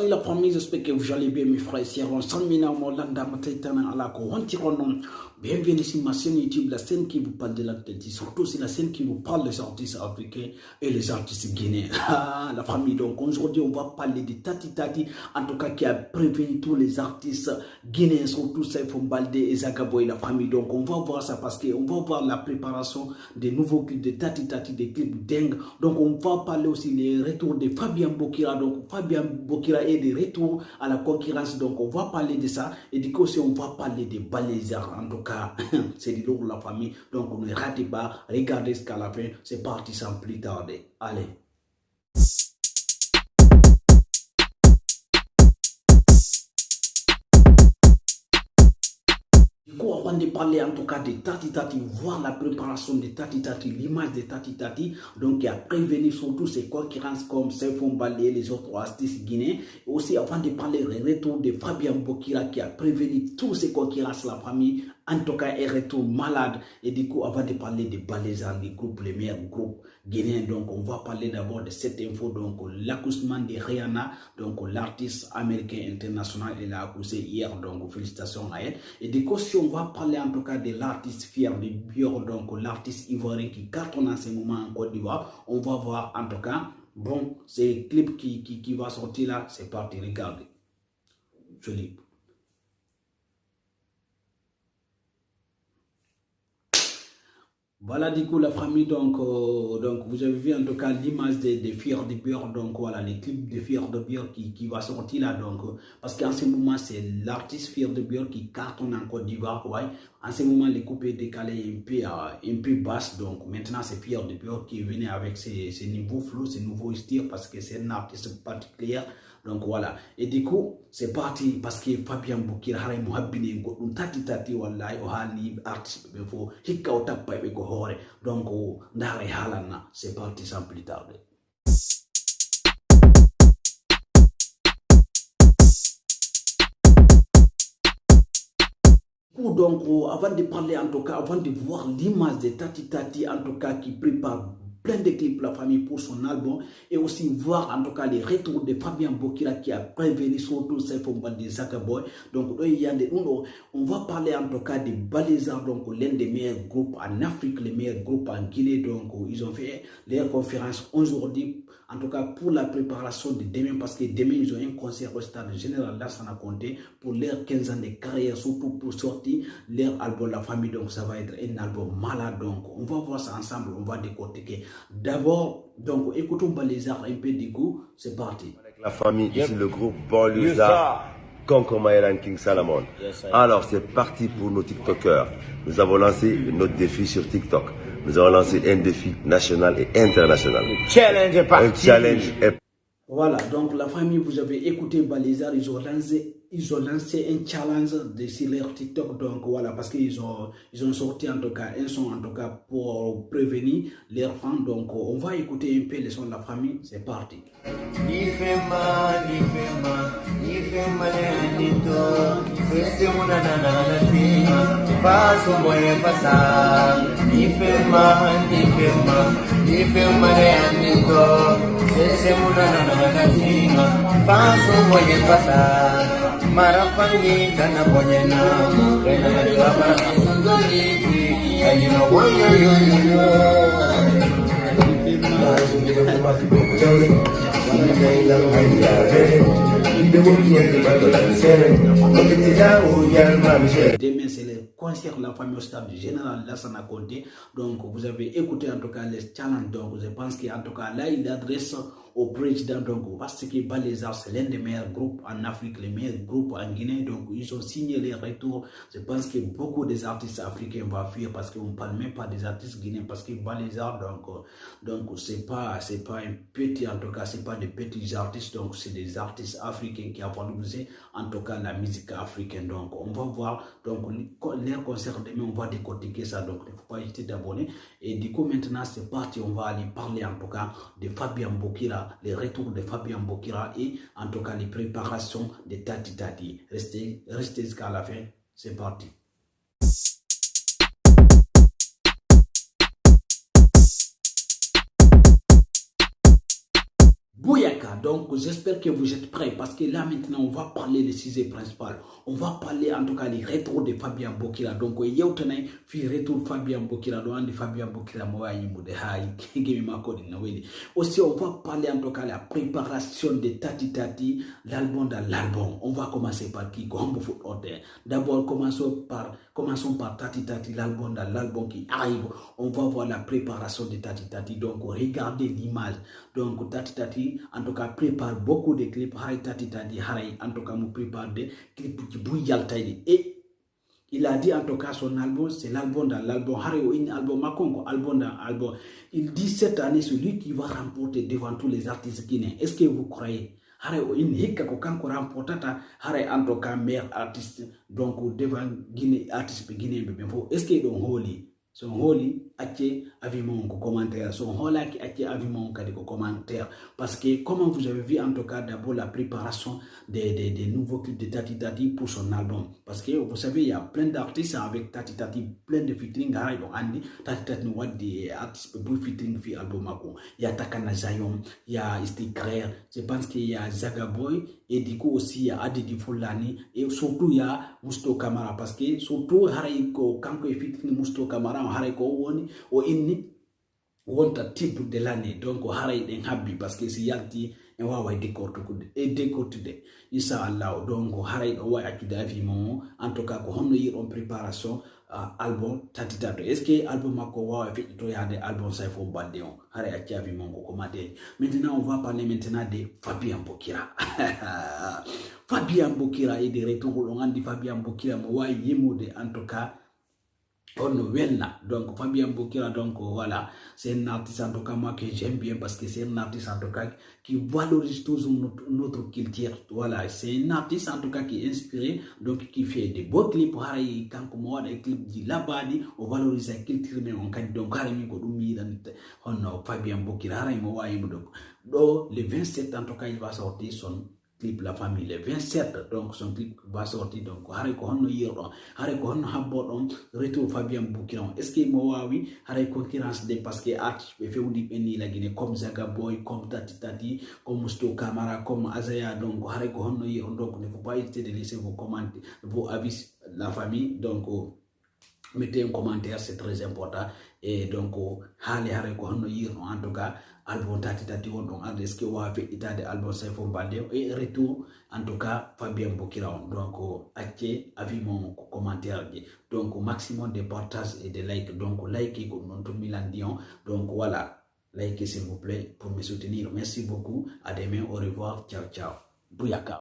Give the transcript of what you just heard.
Salut la famille, j'espère que vous allez bien mes frères et sœurs. Bienvenue sur ma chaîne YouTube, la chaîne qui vous parle de l'actualité. Surtout c'est la chaîne qui vous parle des artistes africains et les artistes guinéens. La famille, donc aujourd'hui on va parler de Tati Tati, en tout cas qui a prévenu tous les artistes guinéens, surtout Saifou Baldé et Zagaboy, la famille. Donc on va voir ça parce qu'on va voir la préparation des nouveaux clips de Tati Tati, des clips dingues. Donc on va parler aussi des retours de Fabien Bokira. Donc Fabien Bokira est de retour à la concurrence. Donc on va parler de ça. Et du coup aussi on va parler des balaisards. En tout cas, c'est du lourd la famille. Donc ne ratez pas. Regardez jusqu'à la fin. C'est parti sans plus tarder. Allez. Du coup, avant de parler en tout cas de Tati Tati, voir la préparation de Tati Tati, l'image de Tati Tati, donc qui a prévenu surtout ses concurrents comme Saifou Baldé et les autres artistes guinéens. Et aussi avant de parler du retour de Fabien Bokira qui a prévenu tous ses concurrents, la famille, en tout cas un retour malade. Et du coup, avant de parler de Balaisards, du groupe, les meilleurs groupes guinéens, donc on va parler d'abord de cette info, donc l'accouchement de Rihanna, donc l'artiste américain international, elle a accouché hier, donc félicitations à elle. Et du coup, si on va parler en tout cas de l'artiste fier de Bior, donc l'artiste ivoirien qui cartonne en ce moment en Côte d'Ivoire, on va voir en tout cas, bon, c'est le clip qui va sortir là, c'est parti, regardez. Joli. Voilà du coup la famille, donc vous avez vu en tout cas l'image des Fiers de Bior, donc voilà les clips de Fiers de Bior qui va sortir là, donc parce qu'en ce moment c'est l'artiste Fiers de Bior qui cartonne en Côte d'Ivoire, ouais. En ce moment les coupes est décalé un peu basse, donc maintenant c'est Fiers de Bior qui venait avec ses nouveaux flows, ses nouveaux styles parce que c'est un artiste particulier. Donc voilà, et du coup, c'est parti parce que Fabien Bokira haray mo habbine goddum tati wallahi o hali artiste be fo hikka o tappa be ko hore. Donc ndare halanna, c'est parti sans plus tarder. Donc avant de parler en tout cas, avant de voir l'image de Tati Tati en tout cas qui prépare plein de clips la famille pour son album et aussi voir en tout cas les retours de Fabien Bokira qui a prévenu surtout Saifou Baldé Zagaboy. Donc on va parler en tout cas des Balaisards, donc l'un des meilleurs groupes en Afrique, les meilleurs groupes en Guinée. Donc ils ont fait leur conférence aujourd'hui en tout cas pour la préparation de demain parce que demain ils ont un concert au stade général Lassana Conté pour leurs 15 ans de carrière, surtout pour sortir leur album La Famille. Donc ça va être un album malade, donc on va voir ça ensemble, on va décortiquer. D'abord, donc écoutons Balaisards un peu du coup, c'est parti. Avec La Famille, ici le groupe Balaisards, Concomaïlan King Salomon. Alors c'est parti pour nos TikTokers. Nous avons lancé notre défi sur TikTok. Nous avons lancé un défi national et international. Challenge est parti. Un challenge est... Voilà, donc la famille, vous avez écouté Balaisards, ils ont lancé un challenge sur leur TikTok, donc voilà, parce qu'ils ont sorti en tout cas un son en tout cas pour prévenir leurs fans. Donc on va écouter un peu les sons de la famille, c'est parti. Marapangi kana bonyena kana dibaba sunduri ayina woyo yo Demain c'est le concert La Famille au stade général Lassana Conté. Donc vous avez écouté en tout cas les challenges. Donc je pense qu'en tout cas là il adresse au président, donc parce que Balaisards c'est l'un des meilleurs groupes en Afrique, les meilleurs groupes en Guinée. Donc ils ont signé les retours. Je pense que beaucoup des artistes africains vont fuir parce qu'on ne parle même pas des artistes guinéens parce que Balaisards donc c'est pas un petit, en tout cas c'est pas des petits artistes, donc c'est des artistes africains qui ont valorisé en tout cas la musique africaine. Donc on va voir donc leur concert demain, on va décortiquer ça, donc il ne faut pas hésiter d'abonner. Et du coup maintenant c'est parti, on va aller parler en tout cas de Fabien Bokira, les retours de Fabien Bokira et en tout cas les préparations de Tati Tati. Restez jusqu'à la fin, c'est parti. Bouyaka, donc j'espère que vous êtes prêts parce que là maintenant on va parler des sujets principaux. On va parler en tout cas des retours de Fabien Bokira. Donc il y a fi retour Fabien Bokira, donc Fabien Bokira moi yimude hay gemi makodi na weli. Aussi on va parler en tout cas la préparation de Tati Tati, l'album dans l'album. On va commencer par qui comme foot order. D'abord commençons par Tati Tati, l'album dans l'album qui arrive. On va voir la préparation de Tati Tati. Donc regardez l'image. Donc Tati Tati en tout cas prépare beaucoup de clips. Haray Tati Tati haray en tout cas nous prépare des clips qui bouillent et il a dit en tout cas son album c'est l'album dans l'album. Haray un album makongo album dans album. Il dit cette année celui qui va remporter devant tous les artistes guinéens. Est-ce que vous croyez? Haray in hikka ko kanko remportata haray en tout cas meilleur artiste donc devant Guinée artiste guinéen be fo. Est-ce que don holi son holi acce avis mon commentaire son holaki acce avis mon commentaire parce que comment vous avez vu en tout cas d'abord la préparation des nouveaux clips de Tati Tati pour son album parce que vous savez il y a plein d'artistes avec Tati Tati plein de featuring haray donc andi Tati Tati no wadi artiste pour featuring fi album mako il y a Takana Zayom il y a Istikrer je pense qu'il y a Zagaboy et du coup aussi il y a Adidi Fulani et surtout il y a Musto Kamara parce que surtout haray ko kanko e featuring Musto Kamara haray ko woni o inni wonta type de l'année donc haray den habbi parce que si yalti en wawa décortiquer inshallah donc haray do way accude avi mon en tout cas ko honno yir on préparation album Tati Tati. Est-ce que album mako wawa fi to yade album Saifo Baldé on haray accude avi mon ko commenter. Maintenant on va parler maintenant de Fabien Bokira. Fabien Bokira est de retour on dit Fabien Bokira mo way yemude en tout cas on Welna. Donc Fabien Bokira, donc voilà, c'est un artiste en tout cas moi que j'aime bien parce que c'est un artiste en tout cas qui valorise toujours notre culture. Voilà, c'est un artiste en tout cas qui est inspiré, donc qui fait des beaux clips. Quand on des clips de là-bas, on valorise la culture, mais on dit donc Fabien Bokira, donc le 27 en tout cas il va sortir son clip La Famille le 27 donc son clip va sortir donc haray ko honno yirdo haray ko honno habbo retour Fabien Bokira. Est-ce que mo wawi haray concurrence de parce que artiste be fewndi benni la Guinée comme Zagaboy comme Tati Tati comme Musto Kamara comme Azaya donc haray ko honno yirdo donc ne faut pas hésiter de laisser vos commentaires vos avis La Famille donc mettez un commentaire, c'est très important. Et donc, haray ko honno yirno en tout cas album Tati Tati on donc est-ce que wa fait état de album Saifo Baldé et retour en tout cas Fabien Bokira. Donc acce avis mon commentaire donc maximum de partage et de like donc like ko non to Milan Dion donc voilà likez s'il vous plaît pour me soutenir. Merci beaucoup, à demain, au revoir, ciao ciao, bouyaka.